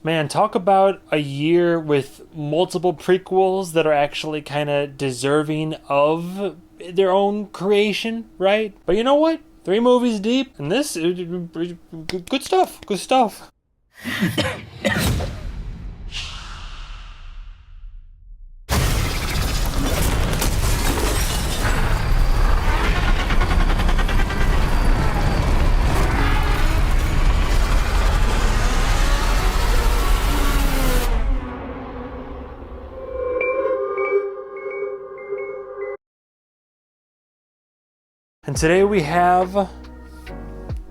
Man, talk about a year with multiple prequels that are actually kind of deserving of their own creation, right? But you know what? 3 movies deep, and this good stuff. Good stuff. And today we have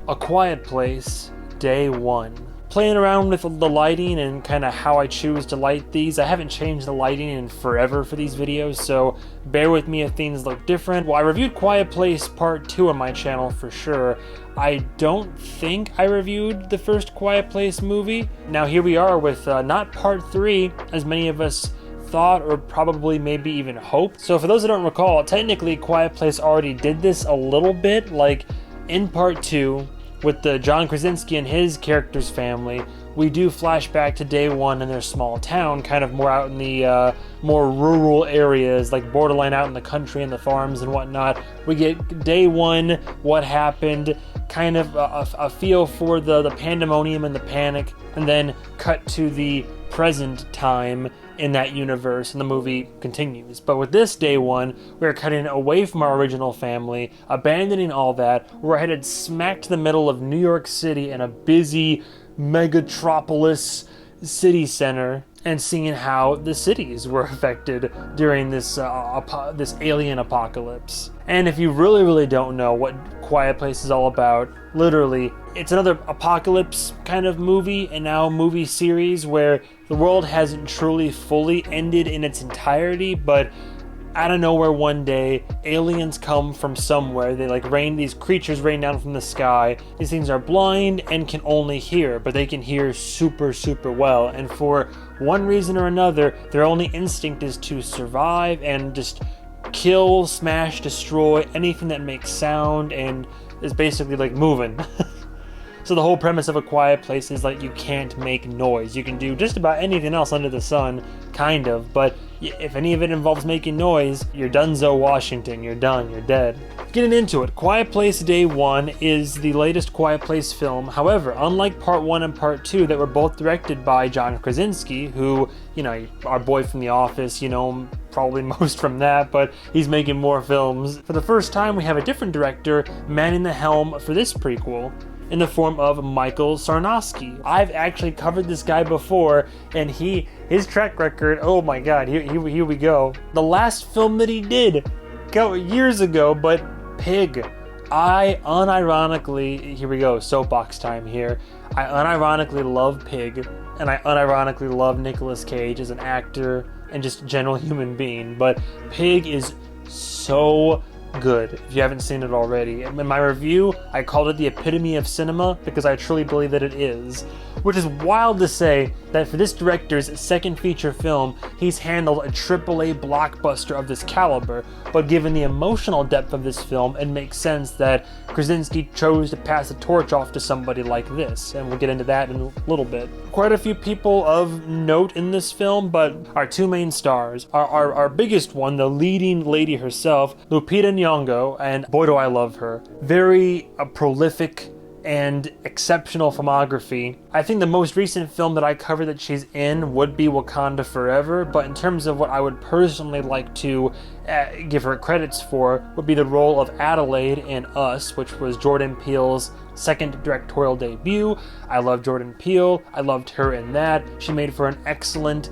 A Quiet Place, Day 1. Playing around with the lighting and kind of how I choose to light these. I haven't changed the lighting in forever for these videos, so bear with me if things look different. Well, I reviewed Quiet Place Part 2 on my channel for sure. I don't think I reviewed the first Quiet Place movie. Now here we are with not Part 3, as many of us thought or probably maybe even hoped. So for those that don't recall, technically Quiet Place already did this a little bit, like in Part 2 with the John Krasinski and his character's family. We do flashback to Day 1 in their small town, kind of more out in the more rural areas, like borderline out in the country and the farms and whatnot. We get Day 1, what happened, kind of a feel for the pandemonium and the panic, and then cut to the present time in that universe, and the movie continues. But with this Day 1, we're cutting away from our original family, abandoning all that. We're headed smack to the middle of New York City in a busy megatropolis city center, and seeing how the cities were affected during this this alien apocalypse. And if you really don't know what Quiet Place is all about, literally, it's another apocalypse kind of movie, and now movie series where the world hasn't truly fully ended in its entirety, but out of nowhere one day, aliens come from somewhere. They these creatures rain down from the sky. These things are blind and can only hear, but they can hear super well. And for one reason or another, their only instinct is to survive and just kill, smash, destroy anything that makes sound and is basically like moving. So the whole premise of A Quiet Place is like you can't make noise. You can do just about anything else under the sun, kind of, but if any of it involves making noise, you're donezo Washington, you're done, you're dead. Getting into it, Quiet Place Day 1 is the latest Quiet Place film. However, unlike Part 1 and Part 2 that were both directed by John Krasinski, who, you know, our boy from The Office, you know him probably most from that, but he's making more films. For the first time, we have a different director manning the helm for this prequel, in the form of Michael Sarnowski. I've actually covered this guy before, and his track record, oh my god, here we go. The last film that he did, years ago, but Pig. I unironically, here we go, soapbox time here. I unironically love Pig, and I unironically love Nicolas Cage as an actor and just general human being, but Pig is so good if you haven't seen it already. In my review, I called it the epitome of cinema because I truly believe that it is, which is wild to say that for this director's second feature film, he's handled a AAA blockbuster of this caliber, but given the emotional depth of this film, it makes sense that Krasinski chose to pass the torch off to somebody like this, and we'll get into that in a little bit. Quite a few people of note in this film, but our two main stars, our biggest one, the leading lady herself, Lupita Nyong'o, and boy do I love her. Very prolific and exceptional filmography. I think the most recent film that I covered that she's in would be Wakanda Forever, but in terms of what I would personally like to give her credits for would be the role of Adelaide in Us, which was Jordan Peele's second directorial debut. I love Jordan Peele. I loved her in that. She made for an excellent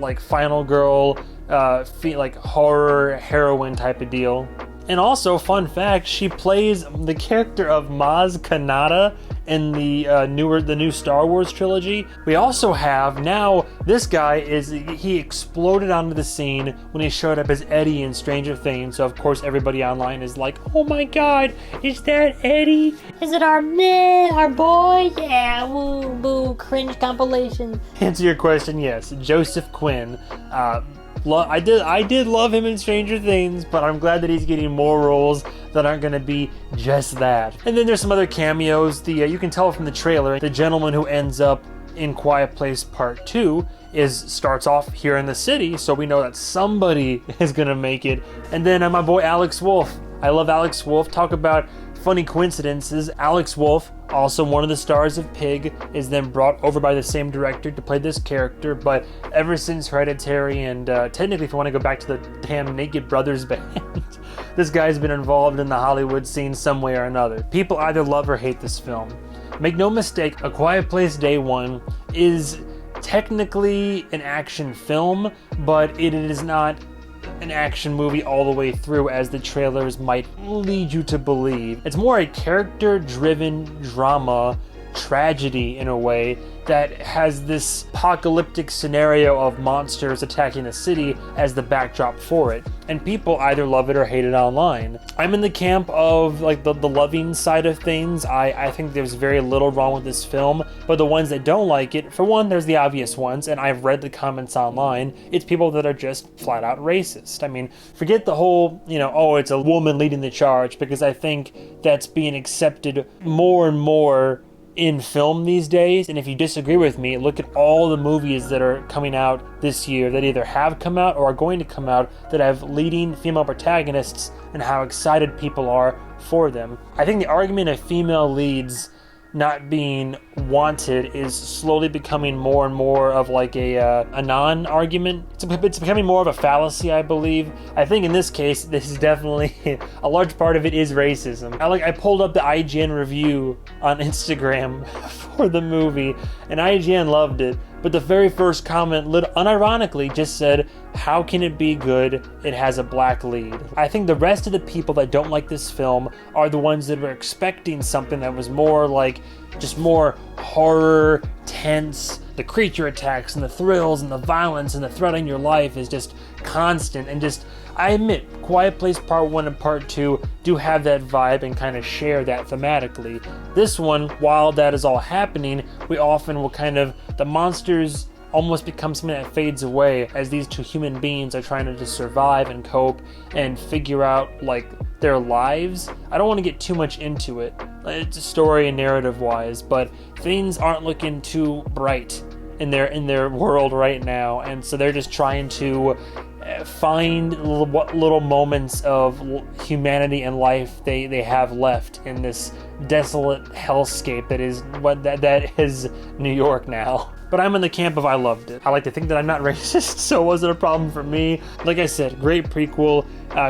like final girl like horror heroine type of deal. And also, fun fact, she plays the character of Maz Kanata in the new Star Wars trilogy. We also have, now, this guy he exploded onto the scene when he showed up as Eddie in Stranger Things, so of course everybody online is like, oh my god, is that Eddie? Is it our man, our boy? Yeah, woo, boo, cringe compilation. To answer your question, yes, Joseph Quinn. I did love him in Stranger Things, but I'm glad that he's getting more roles that aren't going to be just that. And then there's some other cameos. You can tell from the trailer, the gentleman who ends up in Quiet Place Part 2 starts off here in the city, so we know that somebody is gonna make it. And then my boy Alex Wolff. I love Alex Wolff. Talk about funny coincidences. Alex Wolff, also one of the stars of Pig, is then brought over by the same director to play this character, but ever since Hereditary, and technically if you want to go back to the damn Naked Brothers band, this guy's been involved in the Hollywood scene some way or another. People either love or hate this film. Make no mistake, A Quiet Place Day One is technically an action film, but it is not an action movie all the way through as the trailers might lead you to believe. It's more a character-driven drama tragedy in a way that has this apocalyptic scenario of monsters attacking a city as the backdrop for it, and people either love it or hate it online. I'm in the camp of like the loving side of things. I think there's very little wrong with this film, but the ones that don't like it, for one, there's the obvious ones, and I've read the comments online. It's people that are just flat out racist. I mean, forget the whole, oh, it's a woman leading the charge, because I think that's being accepted more and more in film these days. And if you disagree with me, look at all the movies that are coming out this year that either have come out or are going to come out that have leading female protagonists and how excited people are for them. I think the argument of female leads not being wanted is slowly becoming more and more of like a non-argument. It's becoming more of a fallacy, I believe. I think in this case, this is definitely a large part of it is racism. I pulled up the IGN review on Instagram for the movie, and IGN loved it. But the very first comment, unironically, just said, "How can it be good? It has a black lead." I think the rest of the people that don't like this film are the ones that were expecting something that was more like, just more horror, tense. The creature attacks and the thrills and the violence and the threat on your life is just constant. And just, I admit, Quiet Place Part 1 and Part 2 do have that vibe and kind of share that thematically. This one, while that is all happening, we often will the monsters almost become something that fades away as these two human beings are trying to just survive and cope and figure out their lives. I don't want to get too much into it. It's a story and narrative wise, but things aren't looking too bright in their world right now, and so they're just trying to find little moments of humanity and life they have left in this desolate hellscape that is New York now. But I'm in the camp of I loved it. I like to think that I'm not racist, so it wasn't a problem for me. Like I said, great prequel.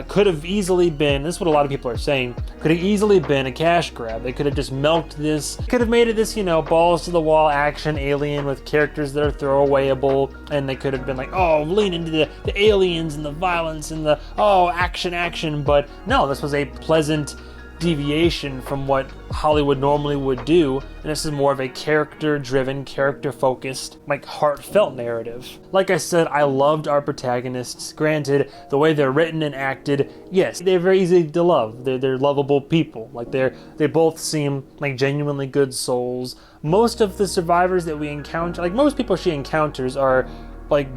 Could have easily been, this is what a lot of people are saying, could have easily been a cash grab. They could have just milked this, could have made it this, balls to the wall action alien with characters that are throwawayable, and they could have been like, oh, lean into the aliens and the violence and the, oh, action, but no, this was a pleasant deviation from what Hollywood normally would do, and this is more of a character-driven, character-focused, heartfelt narrative. Like I said, I loved our protagonists. Granted, the way they're written and acted, yes, they're very easy to love. They're lovable people. They both seem like genuinely good souls. Most of the survivors that we encounter, most people she encounters are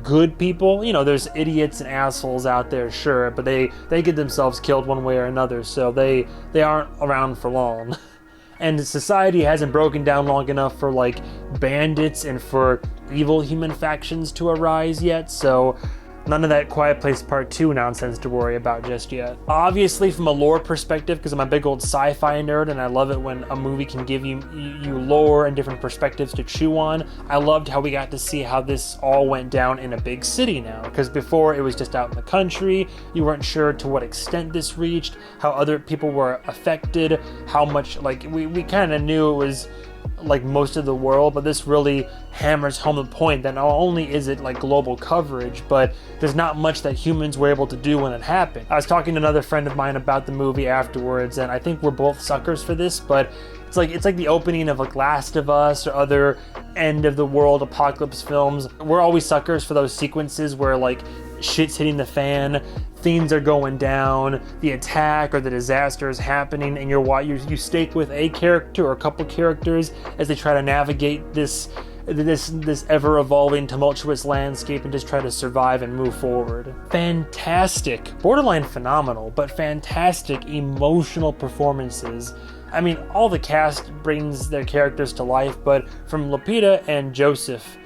good people. There's idiots and assholes out there, sure, but they get themselves killed one way or another, so they aren't around for long. And society hasn't broken down long enough for bandits and for evil human factions to arise yet, so none of that Quiet Place Part 2 nonsense to worry about just yet. Obviously, from a lore perspective, because I'm a big old sci-fi nerd and I love it when a movie can give you lore and different perspectives to chew on, I loved how we got to see how this all went down in a big city now. Because before, it was just out in the country, you weren't sure to what extent this reached, how other people were affected, how much, we kind of knew it was most of the world, but this really hammers home the point that not only is it global coverage, but there's not much that humans were able to do when it happened. I was talking to another friend of mine about the movie afterwards, and I think we're both suckers for this, but it's like the opening of Last of Us or other end of the world apocalypse films. We're always suckers for those sequences where shit's hitting the fan, things are going down, the attack or the disaster is happening, and you stake with a character or a couple characters as they try to navigate this ever-evolving, tumultuous landscape and just try to survive and move forward. Fantastic, borderline phenomenal, but fantastic emotional performances I mean, all the cast brings their characters to life, but from Lupita and Joseph,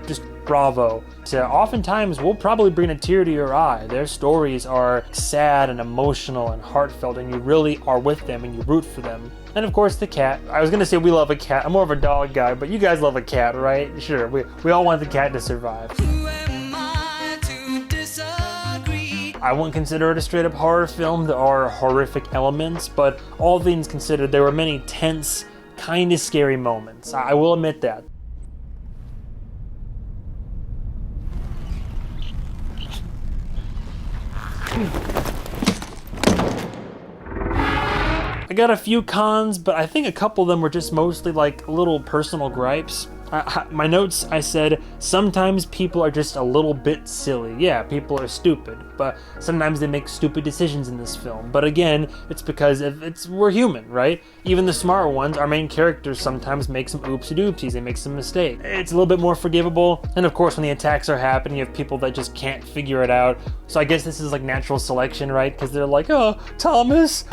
just bravo. So oftentimes we'll probably bring a tear to your eye. Their stories are sad and emotional and heartfelt, and you really are with them and you root for them. And of course the cat. I was gonna say we love a cat. I'm more of a dog guy, but you guys love a cat, right? Sure, we all want the cat to survive. Who am I to disagree? I wouldn't consider it a straight up horror film. There are horrific elements, but all things considered, there were many tense, kind of scary moments. I will admit that. I got a few cons, but I think a couple of them were just mostly like little personal gripes. My notes, I said, sometimes people are just a little bit silly. Yeah, people are stupid, but sometimes they make stupid decisions in this film. But again, it's because we're human, right? Even the smart ones, our main characters sometimes make some oopsie-doopsies, they make some mistakes. It's a little bit more forgivable. And of course, when the attacks are happening, you have people that just can't figure it out. So I guess this is like natural selection, right? Because they're like, oh, Thomas.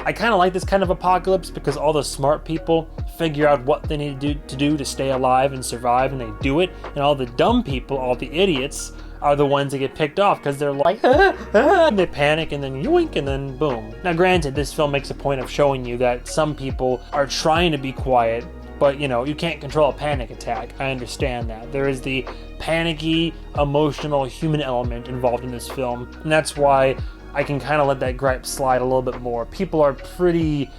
I kind of like this kind of apocalypse because all the smart people figure out what they need to do to stay alive and survive, and they do it. And all the dumb people, all the idiots, are the ones that get picked off because they're like, and they panic and then yoink and then boom. Now granted, this film makes a point of showing you that some people are trying to be quiet, but you know, you can't control a panic attack. I understand that. There is the panicky, emotional, human element involved in this film, and that's why I can kind of let that gripe slide a little bit more. People are pretty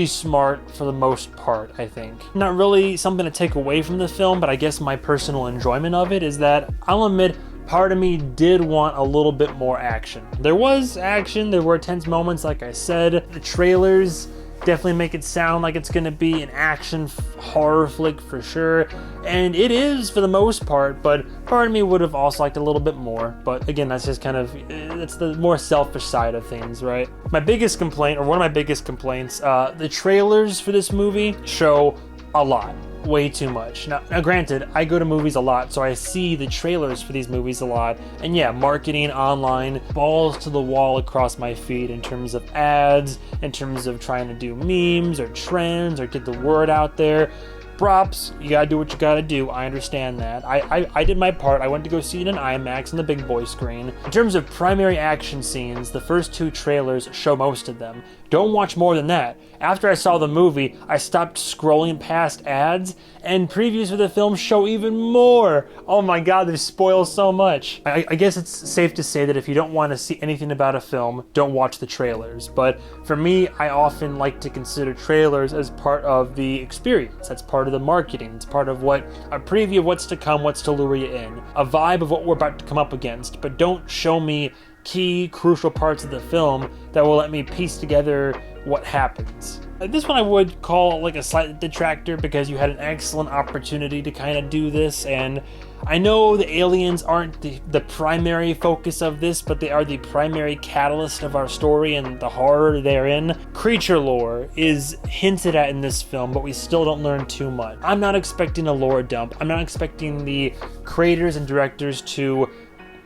smart for the most part, I think. Not really something to take away from the film, but I guess my personal enjoyment of it is that I'll admit part of me did want a little bit more action. There was action, there were tense moments, like I said. The trailers definitely make it sound like it's going to be an action horror flick for sure, and it is for the most part, but part of me would have also liked a little bit more. But again, that's just kind of, that's the more selfish side of things, right? My biggest complaint, or one of my biggest complaints, the trailers for this movie show a lot. Way too much. Now granted, I go to movies a lot, so I see the trailers for these movies a lot, and yeah, marketing online balls to the wall across my feed in terms of ads, in terms of trying to do memes or trends or get the word out there. Props, you gotta do what you gotta do. I understand that. I did my part. I went to go see it in IMAX on the big boy screen. In terms of primary action scenes, the first two trailers show most of them. Don't watch more than that. After I saw the movie, I stopped scrolling past ads, and previews for the film show even more. Oh my god, they spoil so much. I guess it's safe to say that if you don't want to see anything about a film, don't watch the trailers. But for me, I often like to consider trailers as part of the experience. That's part of the marketing. It's part of a preview of what's to come, what's to lure you in. A vibe of what we're about to come up against, but don't show me key, crucial parts of the film that will let me piece together what happens. This one I would call like a slight detractor because you had an excellent opportunity to kind of do this, and I know the aliens aren't the primary focus of this, but they are the primary catalyst of our story and the horror therein. Creature lore is hinted at in this film, but we still don't learn too much. I'm not expecting a lore dump. I'm not expecting the creators and directors to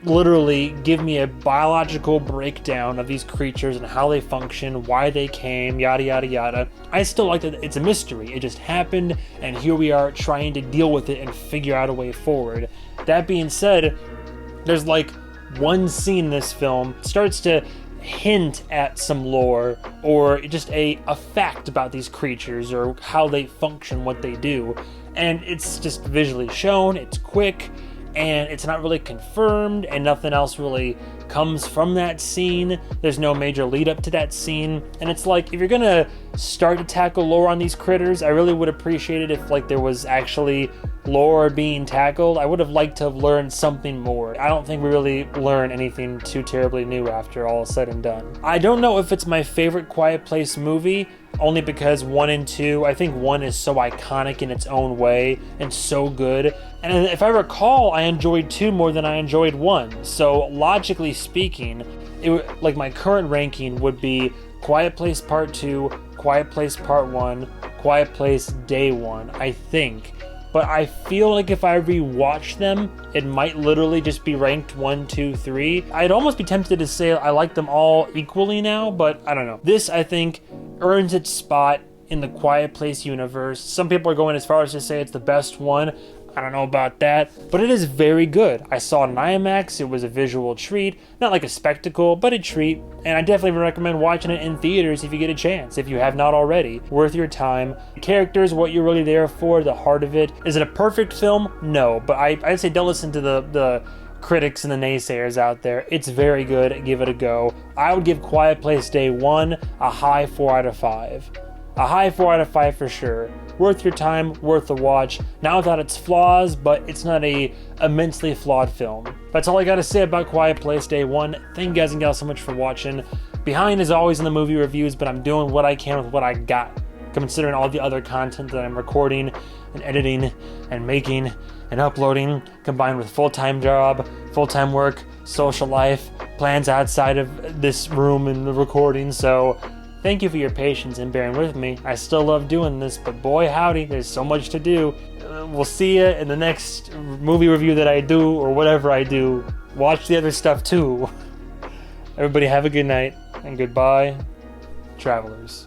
literally give me a biological breakdown of these creatures and how they function, why they came, yada yada yada. I still like that it's a mystery. It just happened, and here we are trying to deal with it and figure out a way forward. That being said, there's like one scene in this film starts to hint at some lore or just a fact about these creatures or how they function, what they do, and it's just visually shown, it's quick, and it's not really confirmed, and nothing else really comes from that scene. There's no major lead up to that scene, and it's like, if you're gonna start to tackle lore on these critters, I really would appreciate it if like there was actually lore being tackled. I would have liked to have learned something more. I don't think we really learn anything too terribly new after all is said and done. I don't know if it's my favorite Quiet Place movie, only because 1 and 2, I think 1 is so iconic in its own way and so good. And if I recall, I enjoyed 2 more than I enjoyed 1. So logically speaking, like my current ranking would be Quiet Place Part 2, Quiet Place Part 1, Quiet Place Day 1, I think. but I feel like if I rewatch them, it might literally just be ranked 1, 2, 3. I'd almost be tempted to say I like them all equally now, but I don't know. This, I think, earns its spot in the Quiet Place universe. Some people are going as far as to say it's the best one. I don't know about that, but it is very good. I saw it in IMAX. It was a visual treat, not like a spectacle, but a treat, and I definitely recommend watching it in theaters if you get a chance, if you have not already. Worth your time. The characters, what you're really there for, the heart of it. Is it a perfect film? No, but I'd say don't listen to the critics and the naysayers out there. It's very good. Give it a go. I would give Quiet Place Day 1 a high 4 out of 5. A high 4 out of 5 for sure. Worth your time, worth the watch. Now without its flaws, but it's not a immensely flawed film. That's all I gotta say about Quiet Place Day 1. Thank you guys and gals so much for watching. Behind is always in the movie reviews, but I'm doing what I can with what I got, considering all the other content that I'm recording and editing and making and uploading, combined with full-time job, full-time work, social life, plans outside of this room and the recording. So thank you for your patience and bearing with me. I still love doing this, but boy howdy, there's so much to do. We'll see you in the next movie review that I do, or whatever I do. Watch the other stuff too. Everybody have a good night, and goodbye, travelers.